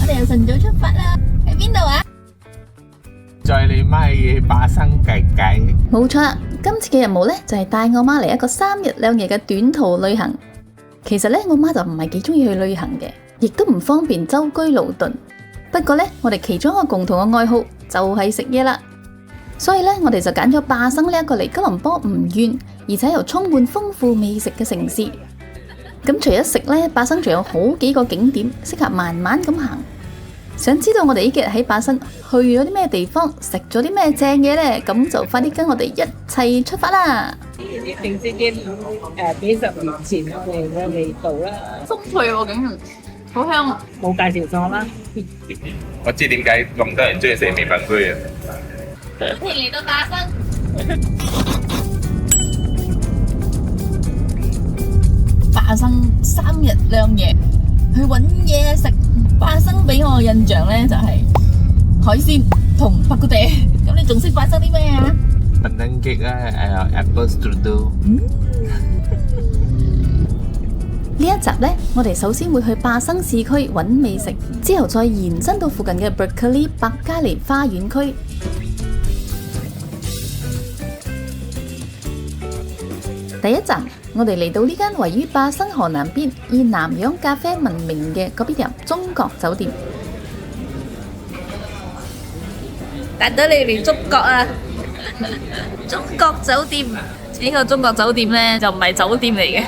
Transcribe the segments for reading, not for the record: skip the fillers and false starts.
我哋又晨早出發啦，喺邊度啊？載你媽去巴生計計。冇錯啦，今次嘅任務呢，就係帶我媽嚟一個3日2夜嘅短途旅行。其實呢，我媽就唔係幾中意去旅行嘅，亦都唔方便舟車勞頓。不過呢，我哋其中一個共同嘅愛好就係食嘢啦，所以呢，我哋就揀咗巴生呢一個離吉隆坡唔遠，而且又充滿豐富美食嘅城市。咁除咗食呢，巴生仲有好幾個景點，適合慢慢咁行。想知道我哋呢幾日喺巴生去咗啲咩地方，食咗啲咩正嘢呢？咁就快啲跟我哋一齊出發啦！你定先啲幾十年前嘅味道啦，豐沛喎，竟然好香，冇介紹錯啦。我知點解咁多人中意食麵粉區啊！歡迎嚟到巴生。巴生3日2夜去揾嘢食。巴生俾我嘅印象呢，就係海鮮同白骨地。咁你仲識巴生啲咩啊？Pandan cake 啊，apple strudel。呢一集呢，我哋首先會去巴生市區揾美食，之後再延伸到附近嘅 Berkeley 百佳利花園區。第一站，我哋嚟到呢間位於巴生河南邊，以南洋咖啡聞名嘅嗰邊店中國酒店。帶到你嚟中國啊！中國酒店呢個中國酒店呢，就唔係酒店嚟嘅，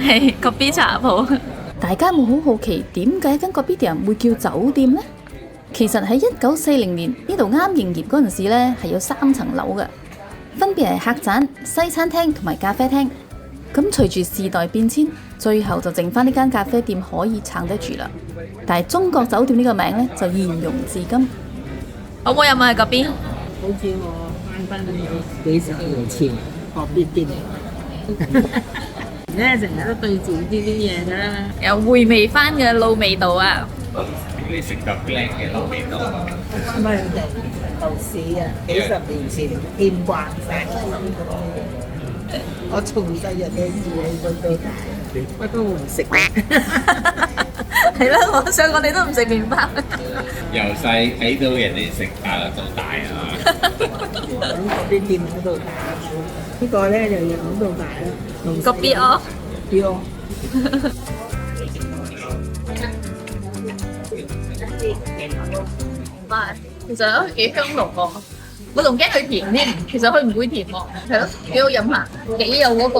係咖啡茶鋪。大家有冇好好奇點解間咖啡店會叫酒店呢？其實喺1940年呢度啱營業嗰陣時呢，係有3層樓嘅。分別係客棧、西餐廳同埋咖啡廳。咁隨住時代變遷，最後就剩翻呢間咖啡店可以撐得住啦。但係中國酒店呢個名呢，就沿用至今。好唔好飲啊？嗰邊好似我翻幾十年前個邊店咧，成日都對住呢啲嘢㗎啦，有回味翻嘅老味道啊！你食咁靚嘅老味道。唔係舊市啊，幾十年前見慣晒。我從細日嘅住喺嗰度，不過我唔食。係啦，我想講你都唔食麵包。由細睇到人哋食大到大啊！喺嗰啲店嗰度大，呢個咧就由嗰度大啦。個邊哦，邊哦。其實都幾香濃喎，我仲驚佢甜添，其實佢唔會甜喎，係咯，幾好飲下，幾有嗰個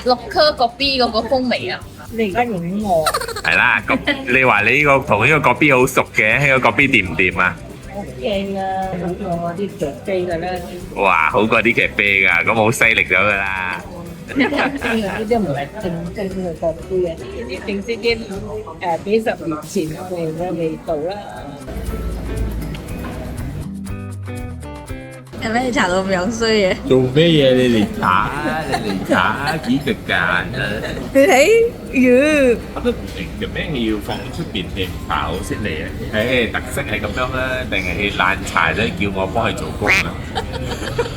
落顆個 B 嗰個風味啊！你而家影我，係啦，咁你話你呢個同呢個國 B 好熟嘅，呢個國 B 掂唔掂啊？好驚啊！好過我啲腳飛㗎啦，哇，好過啲劇啤㗎，咁好犀利咗㗎啦！呢啲唔係正嘅腳飛嘅，你定先啲幾十年前嘅味道啦。係咩？你搽到咁樣衰嘅？做咩嘢？你嚟打啊！你嚟打幾隻間啊！你睇，喲！我都唔明做咩要放出邊嘅茶好識嚟啊！誒，特色係咁樣啦，定係爛柴咧？叫我幫佢做工啊！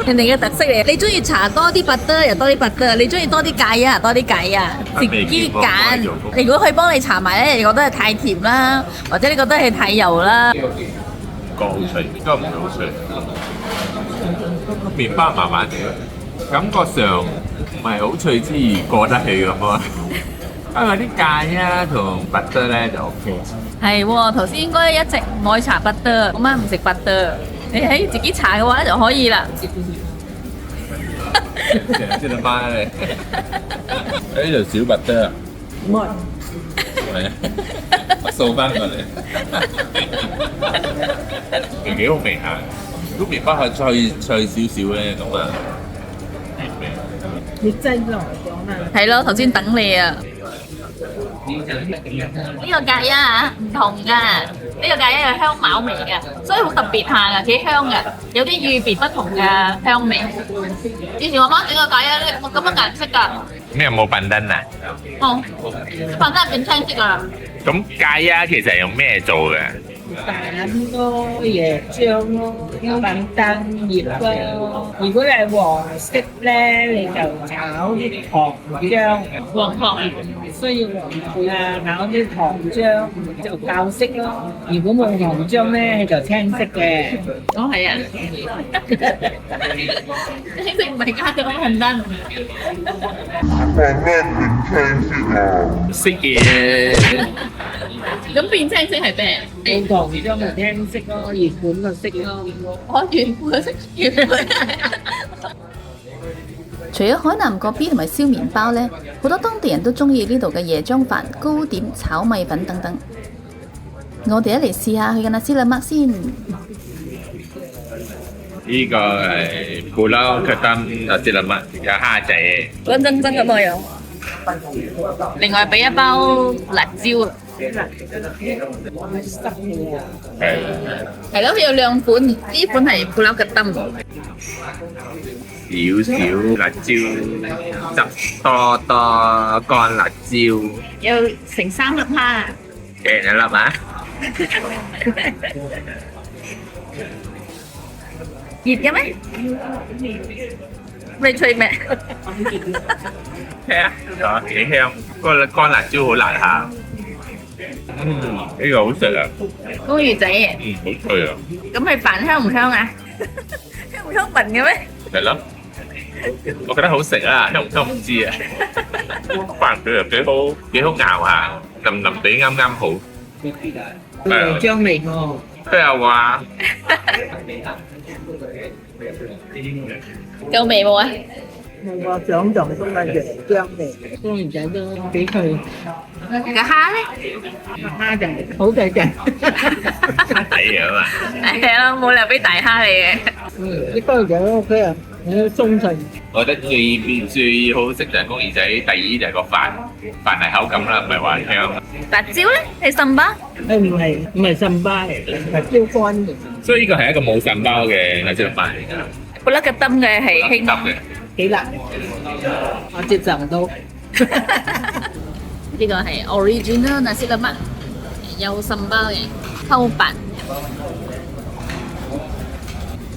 人哋嘅特色嚟，你中意搽多啲butter又多啲butter，你中意多啲芥啊多啲芥啊，自己揀。如果佢幫你搽埋咧，你覺得係太甜啦，或者你覺得係太油啦。個好脆，應該唔係好脆。麵包麻麻地，感覺上唔係好脆之餘過得去咁啊！不過啲芥啊同butter咧就 OK。係喎，頭先應該一直唔可以搽butter，我媽唔食butter，你喺自己搽嘅話就可以啦。知道媽咧，呢度少butter啊！唔係，係啊，我掃翻過嚟，又幾好味下。如果麵包係脆少少咧，咁啊，你擠落嚟講啊！係咯，頭先等你啊！呢個芥啊唔同㗎，呢個芥有香茅味嘅，所以好特別下㗎，幾香㗎，有啲與別不同嘅香味。以前我媽整個芥咧，我咁嘅顏色㗎。咩有冇笨燈啊？哦，笨燈變青色㗎啦。咁芥啊，其實係用咩做嘅？蛋咯、椰漿咯、粉燈葉咯。如果你係黃色咧，你就炒啲糖漿。黃糖需要炒啲糖漿就教色咯。如果冇糖漿咧，就青色嘅。哦係啊，青色唔係加咗很單。識嘅。咁變青色係咩？冇糖漿咪青色咯，熱本個色咯。我原本色原本。除咗海南個 B 同埋燒麵包呢，好多當地人都中意呢度嘅椰漿飯、糕點、炒米粉等等。我哋一嚟試下佢嘅nasi lemak先。呢個係布撈克丹nasi lemak有蝦仔。乾真真咁嘅樣。另外俾一包辣椒。係咯，有兩款，呢款係布撈格登。少少辣椒汁，多多乾辣椒，有成3粒蝦。一粒啊！熱嘅咩？未吹咩？係啊，幾香，個乾辣椒好辣下。呢個好食啊！公魚仔，好脆啊！咁佢飯香唔香啊？香唔香聞嘅咩？係咯，我覺得好食啊，香唔香唔知啊。飯佢又幾好咬下，腍腍地啱啱好。椰漿嚟喎。係啊話。夠味冇啊？我想象中嘅椰漿味，公魚仔都幾脆。個蝦咧？蝦就好細隻。抵啊嘛！係啊，冇理由俾大蝦你嘅。啲公魚仔都 OK 啊，好鬆脆。我覺得最好食就係公魚仔，第二就係個飯係口感啦，唔係話香。辣椒咧係腎巴？唔係腎巴嚟，係椒乾嘅。所以呢個係一個冇腎包嘅nasi lemak嚟㗎。布粒嘅燈嘅係輕汁嘅。幾辣，我接受唔到。呢個係 original nasi lemak，有腎包嘅溝白。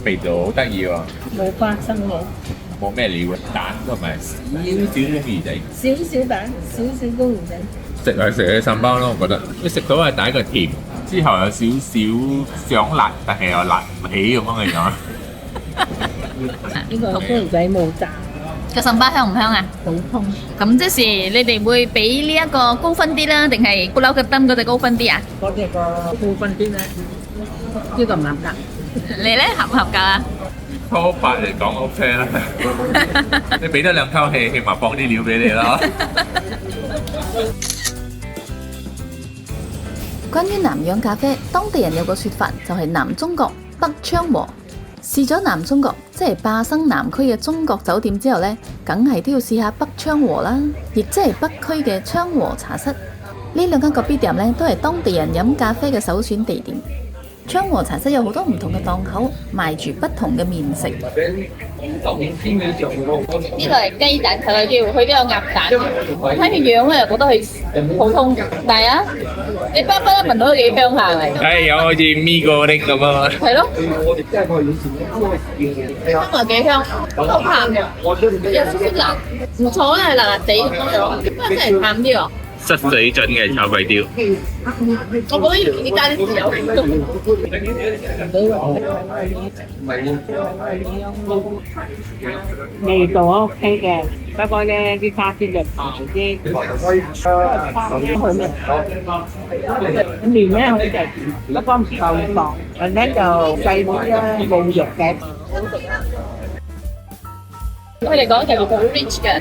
味道好得意喎，冇花生喎，冇咩料，蛋同埋少少公魚仔。少蛋，少公魚仔。食係食嘅腎包咯，我覺得。你食到係第一個甜，之後有少少想辣，但係又辣唔起咁樣嘅樣。呢個公魚仔冇炸，個腎巴香唔香啊？普通。咁即係你哋會俾呢一個高分啲啦，定係布撈嘅燈嗰隻高分啲啊？嗰隻個高分啲咧，呢個唔合格。你咧合唔合格啊？初八嚟講 OK 啦，你俾多兩溝氣，起碼放啲料俾你咯。關於南洋咖啡，當地人有個說法就係南中國北昌和。試咗南中國，即係霸生南區嘅中國酒店之後呢，梗係都要試下北昌和啦，亦即係北區嘅昌和茶室。呢兩間咖啡店呢，都係當地人飲咖啡嘅首選地點。昌和茶室有好多唔同嘅檔口，賣住不同嘅麵食。呢個係雞蛋，係咪叫？佢都有鴨蛋。睇佢樣咧，又覺得佢普通，但係啊，你巴一聞到都幾香下嚟。係有好似咪過啲咁啊！係咯，香係幾香，好淡嘅，有少少辣，唔錯咧，辣辣地咁樣，不過真係淡啲喎。失水準嘅炒粿條。我覺得要加啲豉油。味道 OK 嘅，不過咧啲花絲就大啲。麵咧好似不過唔夠薄，或者就細啲啦，冇肉嘅。佢哋講就好 rich 嘅，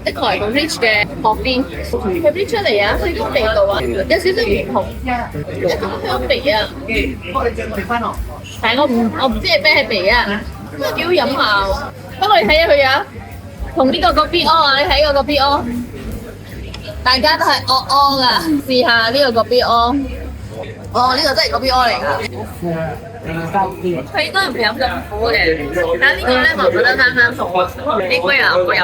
的確係好 rich 嘅學啲，佢啲出嚟啊，佢啲味道啊，有少少唔同，一種香味啊。但係我唔知係咩味啊，都係幾好飲下。不過你睇下佢啊，同呢個 kopi o 啊，你睇個 kopi o，大家都係哦噶，試下呢個 kopi o。哦，呢個真係 kopi o 嚟㗎。佢應該唔飲咁苦嘅，但係呢個咧我覺得啱啱好，應該啊我飲。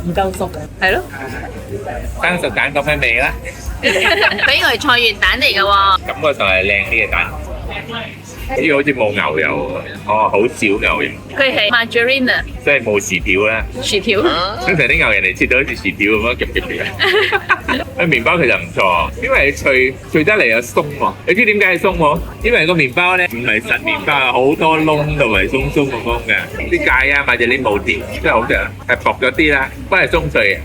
唔夠熟。係咯，生熟蛋咁嘅味啦，俾佢係菜園蛋嚟嘅喎。感覺上係靚啲嘅蛋。呢個好似冇牛油喎，哦，好少牛油，佢係 margarine 即係冇薯條啦。薯條，通常啲牛人哋切到好似薯條咁樣夾夾嘅。個麵包其實唔錯，因為脆得嚟又鬆喎。你知點解係鬆喎？因為個麵包咧唔係實麵包，好多窿同埋鬆鬆咁嘅。啲芥啊或者啲冇啲，真係好食，係薄咗啲啦，不過係鬆脆嘅。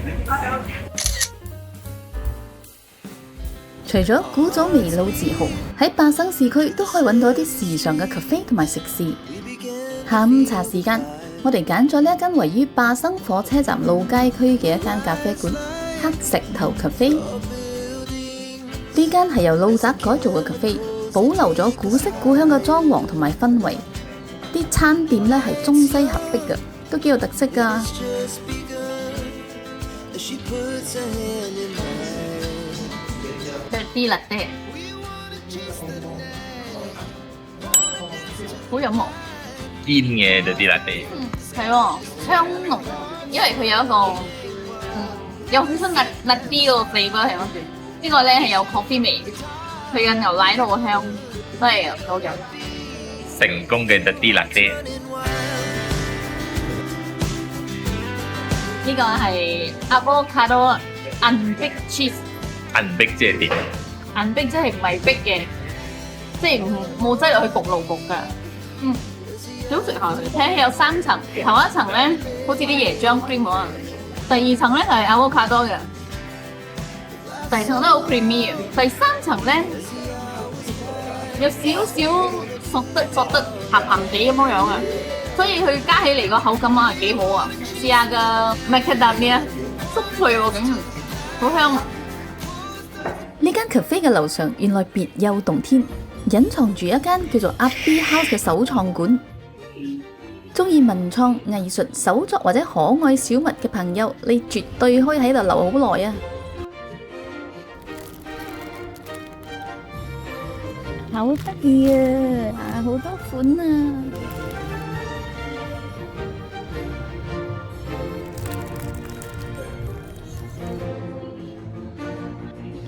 除咗古早味老字號，喺巴生市區都可以揾到一啲時尚嘅 cafe 同埋食肆。下午茶時間，我哋揀咗呢一間位於巴生火車站老街區嘅一間咖啡館——黑石頭 cafe。呢間係由老宅改造嘅 cafe，保留咗古色古香嘅裝潢同埋氛圍。啲餐點咧係中西合璧嘅，都幾有特色㗎。啲辣爹，好飲喎。堅嘅就啲辣地，係喎，香濃，因為佢有一個有好多辣啲個味㗎，係咯。呢個咧係有 coffee 味，佢嘅牛奶都好香，都係好飲。成功嘅就啲辣爹。呢個係 avocado unbaked cheese。銀碧即係點？銀碧即係唔係逼嘅，即係冇擠落去焗爐焗㗎。幾好食下佢。睇下有3層，頭一層咧好似啲椰漿 cream 咁啊，第二層咧就係 avocado 嘅，第二層都好 creamy 嘅，第三層咧有少少索得鹹鹹地咁樣樣啊，所以佢加起嚟個口感啊幾好啊！試下個 macadamia 酥脆喎，竟然好香啊！呢間 cafe 嘅樓上原來別有洞天，隱藏住一間叫做 Abby House 嘅手創館。中意文創、藝術、手作或者可愛小物嘅朋友，你絕對可以喺度留好耐啊！好得意啊！好多款啊！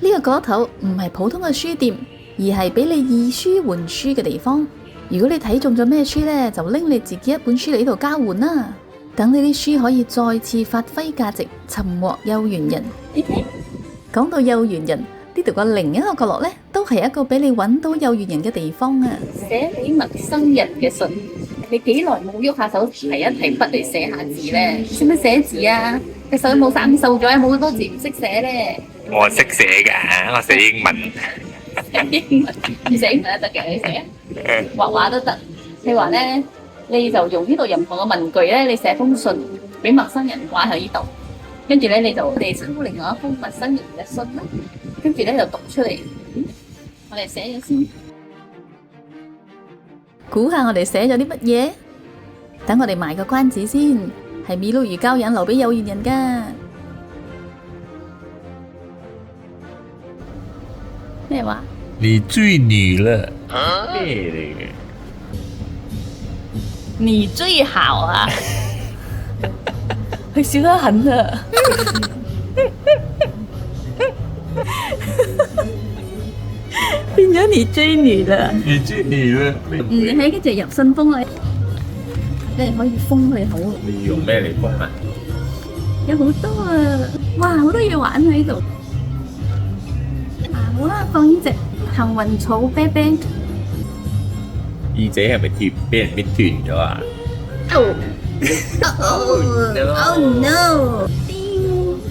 呢個角頭唔係普通嘅書店，而係俾你以書換書嘅地方。如果你睇中咗咩書呢，就拎你自己一本書嚟呢度交換啦。等你啲書可以再次發揮價值，尋獲有緣人。講到有緣人，呢度嘅另一個角落呢，都係一個俾你揾到有緣人嘅地方啊！寫俾陌生人嘅信，你幾耐冇喐下手提一提筆嚟寫下字呢？識唔識寫字啊？隻手冇生鏽咗，有冇好多字唔識寫呢？我識寫㗎，我寫英文。英文唔寫英文都得嘅，你寫啊？畫畫都得。你話咧，你就用呢度任何嘅文具咧，你寫封信俾陌生人掛喺呢度，跟住咧你就哋抽另外一封陌生人嘅信啦，跟住咧就讀出嚟。我哋寫咗先，估下我哋寫咗啲乜嘢？等我哋賣個關子先，係米露魚膠引留俾有緣人㗎。咩話？你追女了？咩嚟嘅？你最好啊！佢笑得很啊！變咗你追女啦！你追女了？你喺嗰隻入信封啊，你係可以封佢好。你用咩嚟封啊？有好多啊！哇，好多嘢玩喺度。好啦，放呢隻幸運草啤啤。耳仔係咪貼俾人搣斷咗啊Oh no！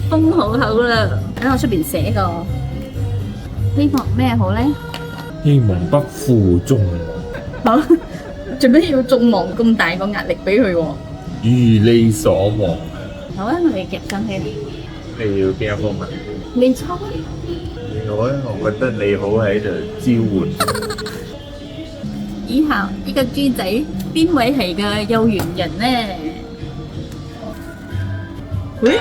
封好口啦，等我出邊寫個希望咩好咧？希望不負眾望，好，做咩要眾望咁大個壓力俾佢喎？如你所望。好啊，我哋夾緊佢。你要邊一封啊？你抽。你好啊，我覺得你好喺度召喚。以後呢個豬仔邊位係嘅有緣人呢？喂，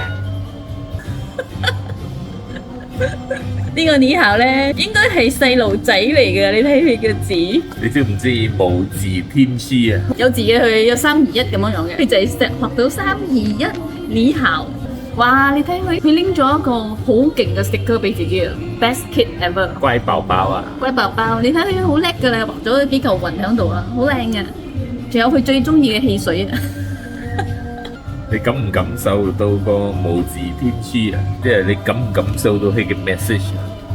呢個以後咧應該係細路仔嚟嘅，你睇佢嘅字。你知唔知無字天書啊？有字嘅佢有3、2、1咁樣樣嘅，佢就係學到3、2、1，你好。哇！你睇佢拎咗一個好勁嘅 sticker 俾自己啊，Best Kid Ever。乖寶寶啊！乖寶寶，你睇佢好叻㗎啦，畫咗幾嚿雲喺度啊，好靚嘅。仲有佢最中意嘅汽水啊！你感唔感受到個無字天書啊？即係你感唔感受到佢嘅 message？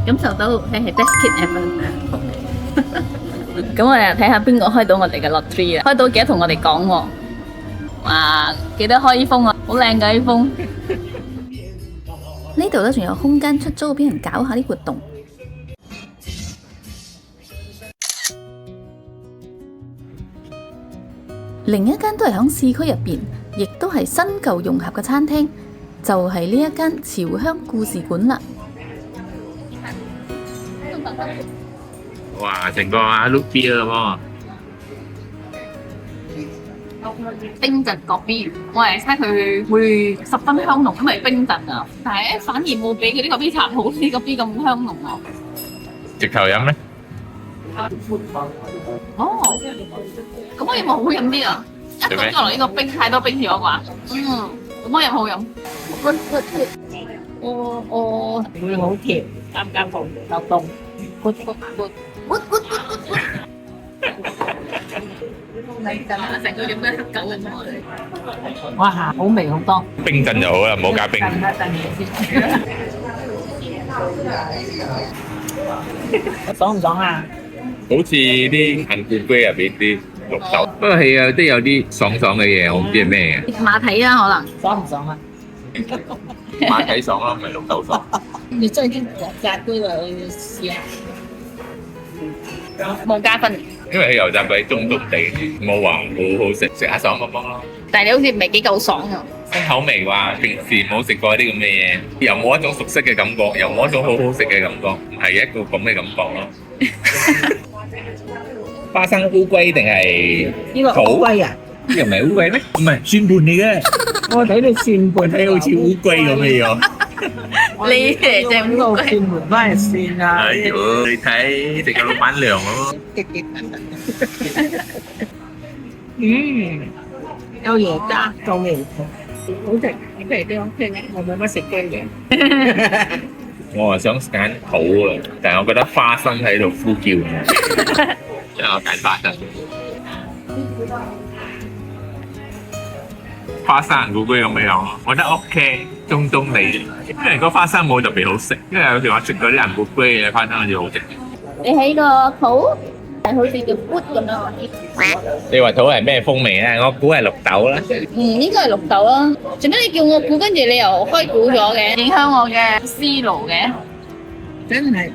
感受到佢係 Best Kid Ever。咁我哋睇下邊個開到我哋嘅 lottery 啊！開到記得同我哋講喎。哇！記得開呢封啊，好靚㗎呢封。呢度咧仲有空間出租俾人搞下啲活動。另一間都係響市區入邊，亦都係新舊融合嘅餐廳，就係呢一間潮香故事館啦。哇！成個阿 Luffy 咁喎。冰鎮角邊，我係猜佢會十分香濃，因為冰鎮啊。但係咧反而冇俾佢呢個 B 茶好呢個 B 咁香濃啊。直頭飲咩？哦，咁我飲咪好飲啲啊！一倒咗落呢個冰太多冰咗啩。咁我飲好飲。我會好甜，啱啱好夠凍。成個飲咩黑狗咁啊！哇，好味好多。冰鎮就好啦，唔好加冰。陣間先。爽唔爽啊？好似啲杏罐龜入邊啲綠豆，不過係啊，都有啲爽爽嘅嘢，我唔知係咩馬蹄啊，可能爽唔爽啊？嘅。馬蹄爽咯，唔係綠豆爽。你最近油炸龜啦，試下。冇加分。因為佢油炸鬼中中地，冇話好好食，食下爽幫幫咯。但係你好似唔係幾夠爽啊！新口味話，平時冇食過啲咁嘅嘢，又冇一種熟悉嘅感覺，又冇一種好好食嘅感覺，唔係一個咁嘅感覺咯。花生烏龜定係呢個烏龜啊？呢個唔係烏龜咩？唔係蒜盤嚟嘅，我睇到蒜盤睇好似烏龜咁嘅樣。你誒隻烏龜蒜盤翻嚟算啊！哎呦，你睇食個老闆娘咯。有椰渣做味，好食。你譬如啲講聽咧，我冇乜食雞嘅。我係想揀土啊，但係我覺得花生喺度呼叫我，所以我揀花生。花生烏龜咁樣，我覺得 OK，中中地。因為個花生冇特別好食，因為有時我食嗰啲人烏龜嘅花生好似好食。你喺個肚係好似叫 wood 咁樣。你話土係咩風味咧？我估係綠豆啦。應該係綠豆啦。做咩你叫我估，跟住你又開估咗嘅，影響我嘅思路嘅。真係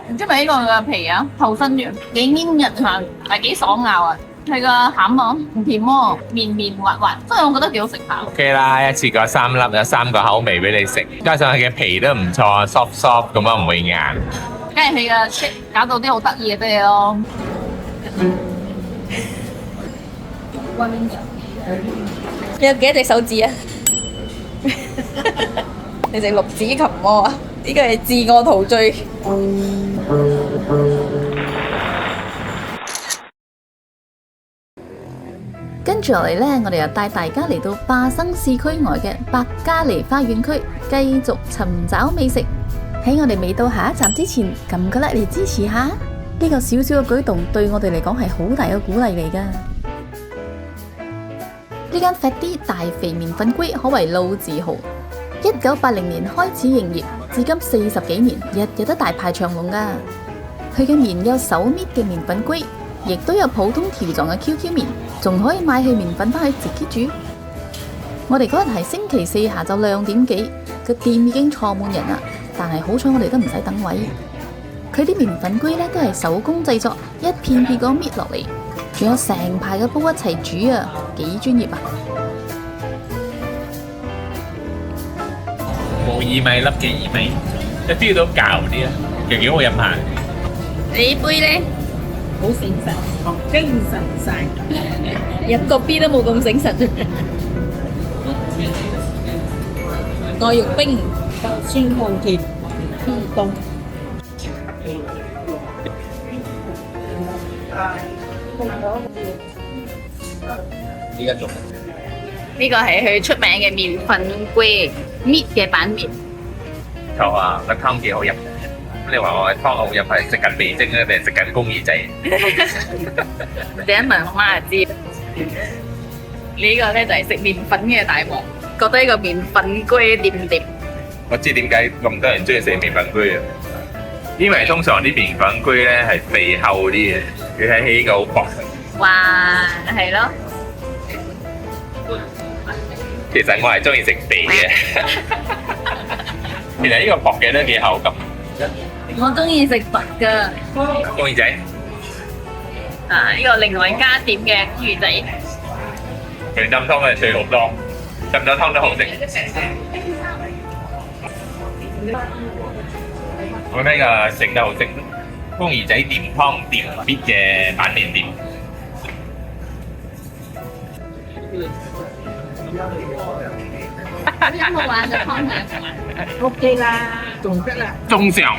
唔知係咪呢個嘅皮啊，厚身嘅，幾黏人下，係幾爽咬啊！係個餡啊，唔甜喎，綿綿滑滑，所以我覺得幾好食下。OK 啦，一次過3粒，有3個口味俾你食，加上佢嘅皮都唔錯，soft soft 咁樣唔會硬。梗係佢嘅 shape 搞到啲好得意嘅俾你咯。你有幾多隻手指啊？你隻六指琴魔啊？呢個係自我陶醉。跟住落嚟呢，我哋又帶大家嚟到巴生市區外嘅百嘉尼花園區，繼續尋找美食。喺我哋未到下一站之前，撳個 like 嚟支持下。呢個小小嘅舉動對我哋嚟講係好大嘅鼓勵嚟㗎。呢間 Fatty 大肥麵粉龜可謂老字號，1980年開始營業，至今40幾年，日日都大排長龍㗎。佢嘅麵有手搣嘅麵粉龜，亦都有普通條狀嘅 QQ 麵，仲可以買去麵粉返去自己煮。我哋嗰日係星期四下晝2點幾，個店已經坐滿人啦，但係好彩我哋都唔使等位。佢啲麵粉龜咧都係手工製作，一片片咁搣落嚟，仲有成排嘅煲一齊煮啊，幾專業啊！冇薏米粒嘅薏米，一 feel 到舊啲啊，其實幾好飲下。你杯咧？好醒神，精神晒。飲個 B 都冇咁醒神。愛玉冰，酸抗甜，凍。呢間仲呢個係佢出名嘅麵粉粿搣嘅板麵。錯啊，個湯幾好飲。你話我嘅湯好飲係食緊味精咧，定係食緊公耳仔？第一問我媽就知。呢個咧就係食麵粉嘅大王，覺得呢個麵粉粿掂唔掂？我知點解咁多人中意食麵粉粿啊！因為通常啲麵粉粿咧係肥厚啲嘅，佢睇起呢個好薄。哇，係咯。其實我係中意食肥嘅。其實呢個薄嘅都幾口感。我中意食薄㗎。公耳仔，啊，呢個另外加點嘅魚仔。佢浸湯係最好多，浸咗湯都好食。我覺得呢個整得好食，公耳仔掂湯掂搣嘅板麵店。有冇玩嘅湯嘅OK 啦，仲得啦，中上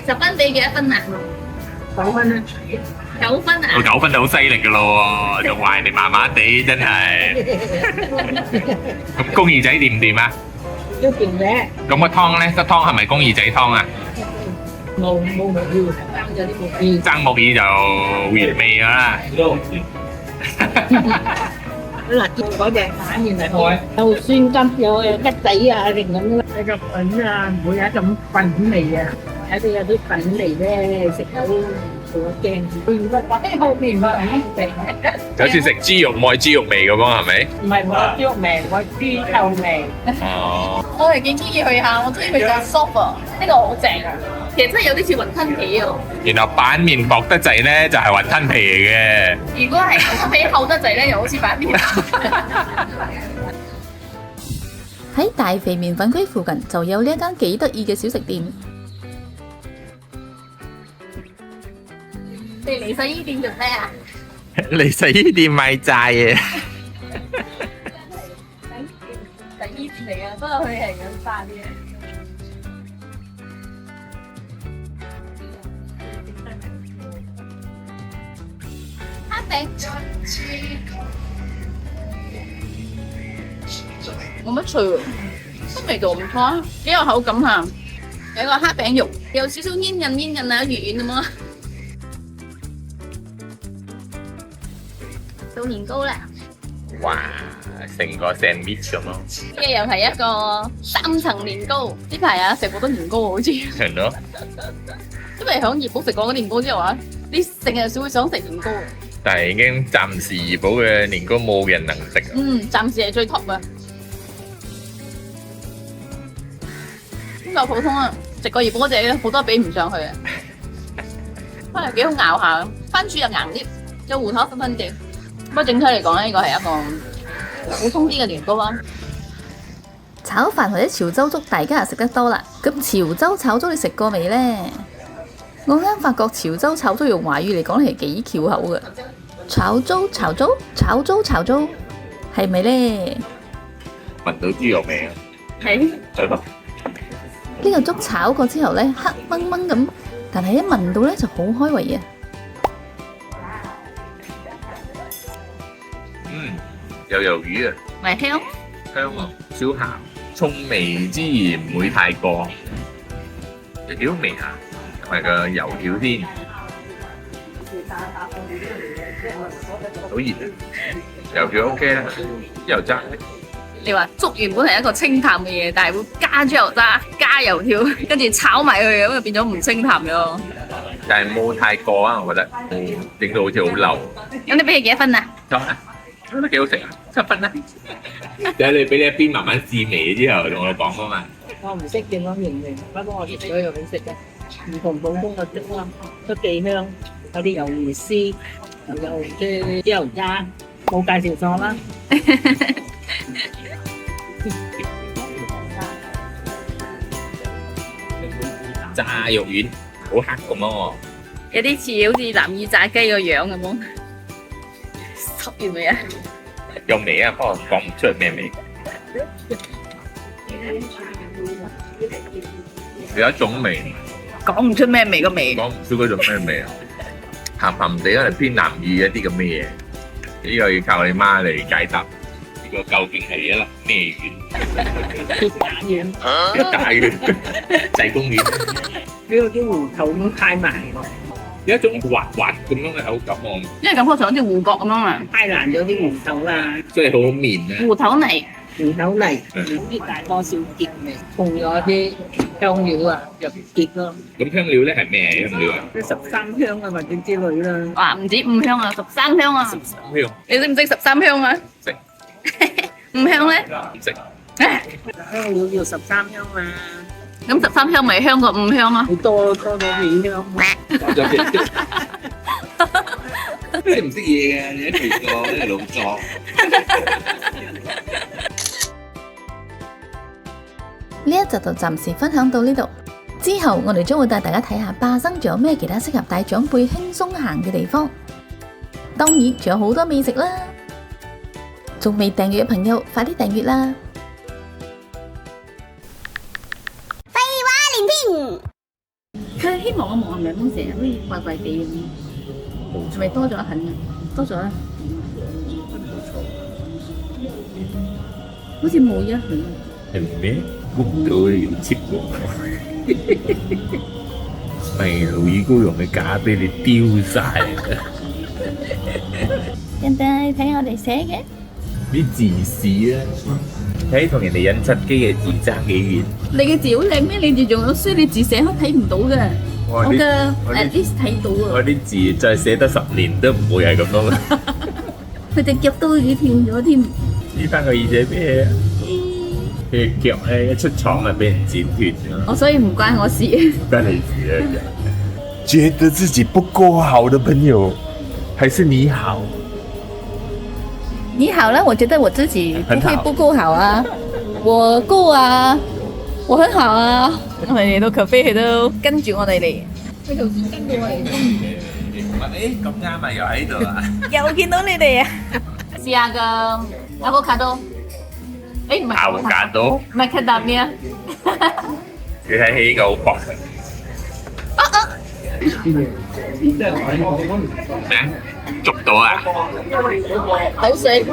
？10分俾幾多分啊9分啦。 ？9分啊？到9分就好犀利噶咯喎，仲話人哋麻麻地真係。咁公耳仔掂唔掂啊？都掂嘅，咁個湯咧，個湯係咪公耳仔湯啊？冇木耳，爭咗啲木耳。爭木耳就原味㗎啦。辣椒嗰隻反而係好，有酸甘，有桔仔啊，定咁啦。有個粉啊，唔會有一種粉味啊，有啲有啲粉味咧，食到好驚。佢喺後面咪咁食，有次食豬肉冇豬肉味咁樣係咪？唔係我豬肉味，我豬臭味。哦，我係幾中意去下，我中意去個 soft 啊，呢個好正啊！其實真係有啲似雲吞皮啊。然後板面薄得滯咧，就係雲吞皮嚟嘅。如果係雲吞皮厚得滯咧，又好似板面。喺大肥麵粉區附近就有呢一間幾得意嘅小食店。你嚟洗衣店做咩啊？嚟洗衣店買債嘅。洗衣店嚟啊，不過佢係咁化啲嘢。蝦餅冇乜脆喎，個味道唔錯啊，幾有口感嚇。有個蝦餅肉，有少少煙韌啊，軟軟咁啊。到年糕啦，哇！成個 sandwich 咁咯。呢個又係一個3層年糕。呢排啊食好多年糕好似，係咯。因為響怡寶食過嗰年糕之後啊，你成日少會想食年糕。但係已經暫時怡寶嘅年糕冇人能食啊。暫時係最 top 啊！咁就普通啊，食過怡寶嗰隻咧，好多比唔上去啊。翻嚟幾好咬下，番薯又硬啲，有芋頭粉粉地。不過整體嚟講咧，呢個係一個普通啲嘅年糕啦。炒飯或者潮州粥，大家又食得多啦。咁潮州炒粥你食過未呢？我啱發覺潮州炒粥用華語嚟講係幾翹口嘅。炒粥，係咪呢？聞到豬肉味啊！係。係咯。呢個粥炒過之後呢，黑掹掹咁，但係一聞到呢就好開胃啊！有魷魚啊！咪香。香啊，少鹹，葱味之餘唔會太過。有幾好味啊！同埋個油條先，好熱啊！油條 OK 啦，油渣。你話粥原本係一個清淡嘅嘢，但係會加豬油渣、加油條，跟住炒埋佢，咁就變咗唔清淡咗。但係冇太過啊，我覺得，整到好似好流。咁你俾佢幾多分啊？覺得幾好食啊，7分啦。等你俾你一邊慢慢試味之後，同我講啊嘛。我唔識點樣形容，不過我食咗又好食嘅，唔同普通嘅粥啦，都幾香，有啲魷魚絲，又有啲豬油渣，冇介紹錯啦。炸肉丸好黑咁咯有啲似好似南乳炸雞個樣咁咯。濕完未啊？喎，有味啊，不過講唔出係咩味。有一種味，講唔出咩味個味。講唔出嗰種咩味啊，鹹鹹地，因為偏南乳一啲咁嘅嘢。呢個要靠你媽嚟解答。試過究竟係一粒咩丸？鐵打丸，大丸，濟公丸，呢個啲芋頭咁派埋，有一種滑滑咁樣嘅口感喎，因為感覺上好似芋角咁樣啊，派爛咗啲芋頭啦，所以好好綿啊！芋頭泥。芋頭泥，啲大多少結味，同咗啲香料啊，入結咯，咁香料咧係咩香料啊？啲13香啊或者之類啦。哇，唔止5香啊，13香啊！香你識唔識13香啊？識5香咧？唔識？香料要13香嘛，咁13香咪香過5香啊？好多咗幾香。識唔識嘢嘅？你一肥個，一老作。呢一集就暫時分享到呢度，之後我哋將會帶大家睇下巴生仲有咩其他適合帶長輩輕鬆行嘅地方。當然仲有好多美食啦，仲未訂閱嘅朋友快啲訂閱啦！佢希望我望係咪咁成日好似怪怪地咁，係咪多咗一痕啊？多咗啦，好似冇一痕。係咩？估唔到你用切喎！咪老魚膏用嘅假俾你丟晒，人哋睇我哋寫嘅，啲字屎啊！睇同人哋印刷機嘅字爭幾遠。你嘅字好靚咩？你字仲有書，你字寫開睇唔到嘅。我嘅 at least 睇到啊！我啲字再寫得10年都唔會係咁樣。佢隻腳都已經斷咗添。呢班個耳仔咩啊？佢嘅腳咧一出廠就俾人剪斷咗，我所以唔關我事。關你事啊！觉得自己不够好的朋友，还是你好。你好啦，我覺得我自己不會很好不夠好啊，我夠啊，我很好啊。我哋到 cafe 佢都跟住我哋嚟，佢頭先跟住我嚟誒咁啱啊，又喺度啊！又見到你哋啊！試下個 avocado，誒唔係 avocado 唔係 macadamia，你睇起呢個好薄。咩？捉到啊！口水。